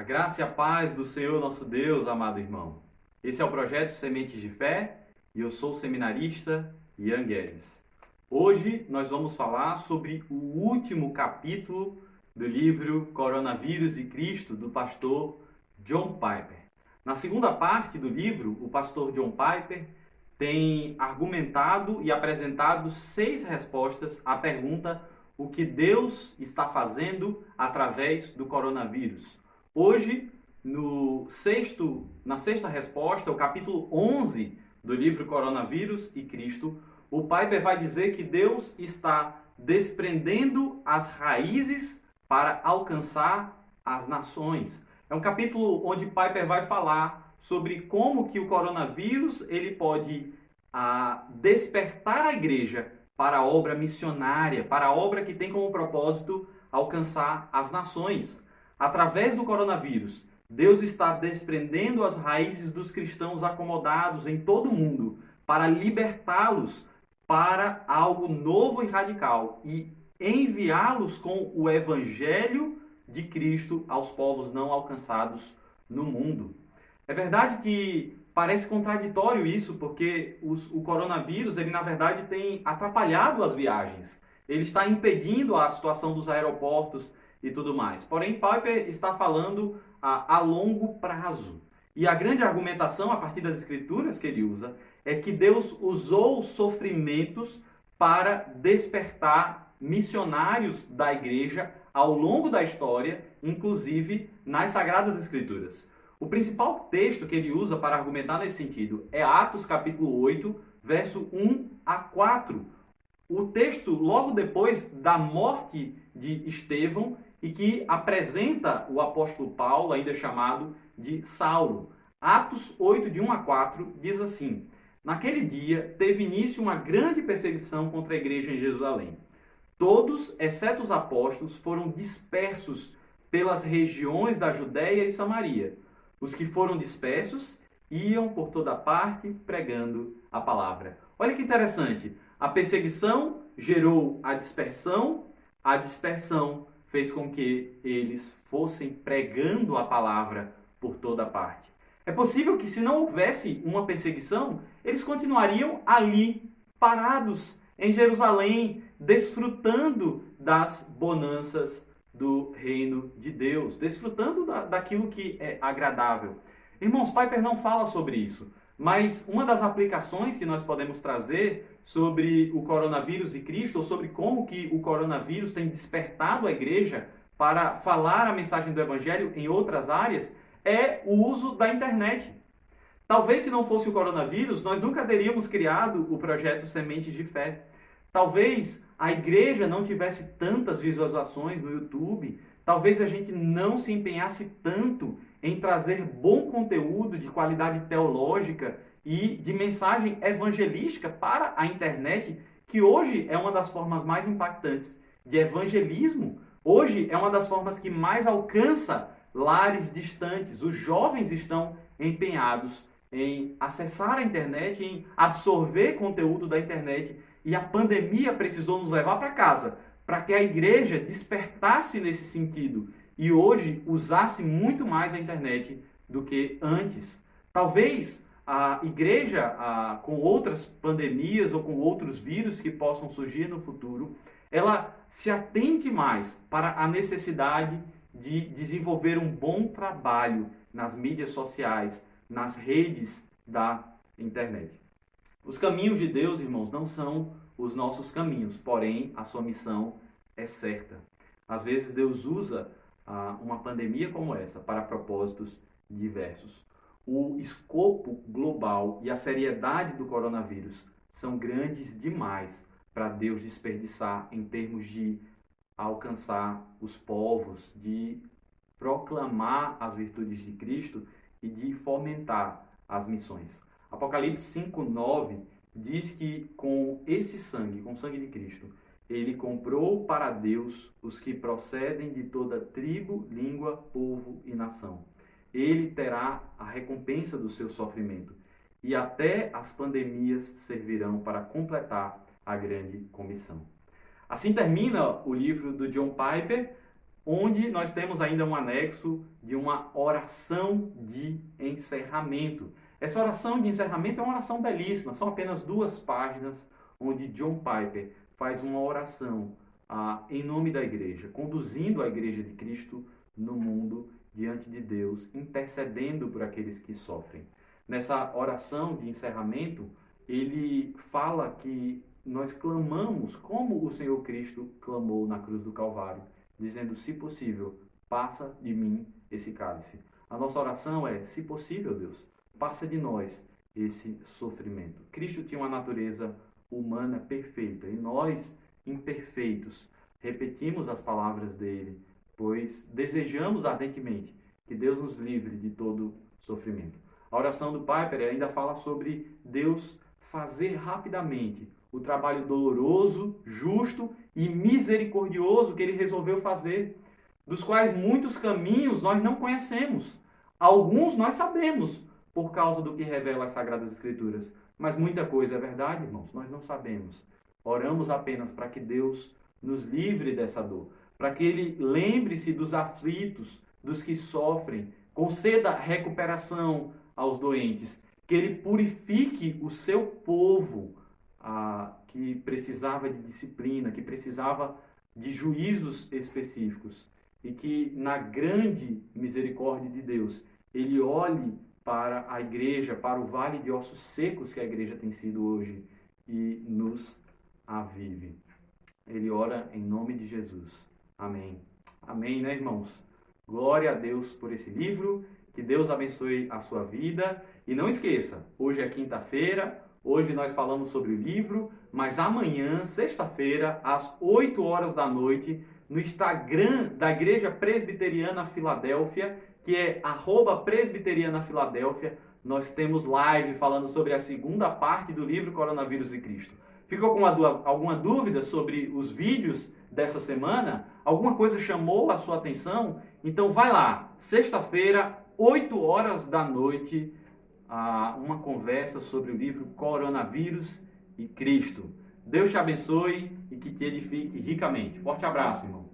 graça e a paz do Senhor nosso Deus, amado irmão. Esse é o projeto Sementes de Fé e eu sou o seminarista Ian Guedes. Hoje nós vamos falar sobre o último capítulo do livro Coronavírus e Cristo, do pastor John Piper. Na segunda parte do livro, o pastor John Piper tem argumentado e apresentado 6 respostas à pergunta: o que Deus está fazendo através do coronavírus? Hoje, na sexta resposta, o capítulo 11 do livro Coronavírus e Cristo, o Piper vai dizer que Deus está desprendendo as raízes para alcançar as nações. É um capítulo onde Piper vai falar sobre como que o coronavírus ele pode despertar a igreja para a obra missionária, para a obra que tem como propósito alcançar as nações. Através do coronavírus, Deus está desprendendo as raízes dos cristãos acomodados em todo o mundo para libertá-los para algo novo e radical e enviá-los com o evangelho de Cristo aos povos não alcançados no mundo. É verdade que parece contraditório isso, porque o coronavírus, ele na verdade tem atrapalhado as viagens. Ele está impedindo a situação dos aeroportos e tudo mais. Porém, Piper está falando a longo prazo. E a grande argumentação, a partir das escrituras que ele usa, é que Deus usou os sofrimentos para despertar missionários da igreja ao longo da história, inclusive nas Sagradas Escrituras. O principal texto que ele usa para argumentar nesse sentido é Atos capítulo 8, verso 1 a 4. O texto logo depois da morte de Estevão e que apresenta o apóstolo Paulo, ainda chamado de Saulo. Atos 8, de 1 a 4, diz assim: naquele dia teve início uma grande perseguição contra a igreja em Jerusalém. Todos, exceto os apóstolos, foram dispersos pelas regiões da Judéia e Samaria. Os que foram dispersos iam por toda parte pregando a palavra. Olha que interessante. A perseguição gerou a dispersão fez com que eles fossem pregando a palavra por toda parte. É possível que, se não houvesse uma perseguição, eles continuariam ali, parados em Jerusalém, desfrutando das bonanças do reino de Deus, desfrutando daquilo que é agradável. Irmãos, Piper não fala sobre isso, mas uma das aplicações que nós podemos trazer sobre o coronavírus e Cristo, ou sobre como que o coronavírus tem despertado a igreja para falar a mensagem do evangelho em outras áreas, é o uso da internet. Talvez, se não fosse o coronavírus, nós nunca teríamos criado o projeto Sementes de Fé. Talvez a igreja não tivesse tantas visualizações no YouTube, talvez a gente não se empenhasse tanto em trazer bom conteúdo de qualidade teológica e de mensagem evangelística para a internet, que hoje é uma das formas mais impactantes de evangelismo. Hoje é uma das formas que mais alcança lares distantes. Os jovens estão empenhados em acessar a internet, em absorver conteúdo da internet, e a pandemia precisou nos levar para casa, para que a igreja despertasse nesse sentido e hoje usasse muito mais a internet do que antes. Talvez a igreja, com outras pandemias ou com outros vírus que possam surgir no futuro, ela se atente mais para a necessidade de desenvolver um bom trabalho nas mídias sociais, nas redes da internet. Os caminhos de Deus, irmãos, não são os nossos caminhos, porém a sua missão é certa. Às vezes Deus usa uma pandemia como essa para propósitos diversos. O escopo global e a seriedade do coronavírus são grandes demais para Deus desperdiçar em termos de alcançar os povos, de proclamar as virtudes de Cristo e de fomentar as missões. Apocalipse 5:9 diz que com esse sangue, com o sangue de Cristo, ele comprou para Deus os que procedem de toda tribo, língua, povo e nação. Ele terá a recompensa do seu sofrimento e até as pandemias servirão para completar a grande comissão. Assim termina o livro do John Piper, onde nós temos ainda um anexo de uma oração de encerramento. Essa oração de encerramento é uma oração belíssima, são apenas 2 páginas, onde John Piper faz uma oração em nome da igreja, conduzindo a igreja de Cristo no mundo diante de Deus, intercedendo por aqueles que sofrem. Nessa oração de encerramento, ele fala que nós clamamos como o Senhor Cristo clamou na cruz do Calvário, dizendo, se possível, passa de mim esse cálice. A nossa oração é, se possível, Deus, passa de nós esse sofrimento. Cristo tinha uma natureza humana perfeita e nós, imperfeitos, repetimos as palavras dele, pois desejamos ardentemente que Deus nos livre de todo sofrimento. A oração do Piper ainda fala sobre Deus fazer rapidamente o trabalho doloroso, justo e misericordioso que ele resolveu fazer, dos quais muitos caminhos nós não conhecemos. Alguns nós sabemos, por causa do que revela as Sagradas Escrituras. Mas muita coisa é verdade, irmãos, nós não sabemos. Oramos apenas para que Deus nos livre dessa dor, para que Ele lembre-se dos aflitos, dos que sofrem, conceda recuperação aos doentes, que Ele purifique o seu povo, que precisava de disciplina, que precisava de juízos específicos, e que na grande misericórdia de Deus, Ele olhe para a igreja, para o vale de ossos secos que a igreja tem sido hoje, e nos avive. Ele ora em nome de Jesus. Amém. Amém, né, irmãos? Glória a Deus por esse livro. Que Deus abençoe a sua vida. E não esqueça, hoje é quinta-feira, hoje nós falamos sobre o livro, mas amanhã, sexta-feira, às 8 horas da noite, no Instagram da Igreja Presbiteriana Filadélfia, que é @presbiterianafiladélfia, nós temos live falando sobre a segunda parte do livro Coronavírus e Cristo. Ficou com alguma dúvida sobre os vídeos dessa semana? Alguma coisa chamou a sua atenção? Então vai lá, sexta-feira, 8 horas da noite, uma conversa sobre o livro Coronavírus e Cristo. Deus te abençoe e que te edifique ricamente. Forte abraço, irmão.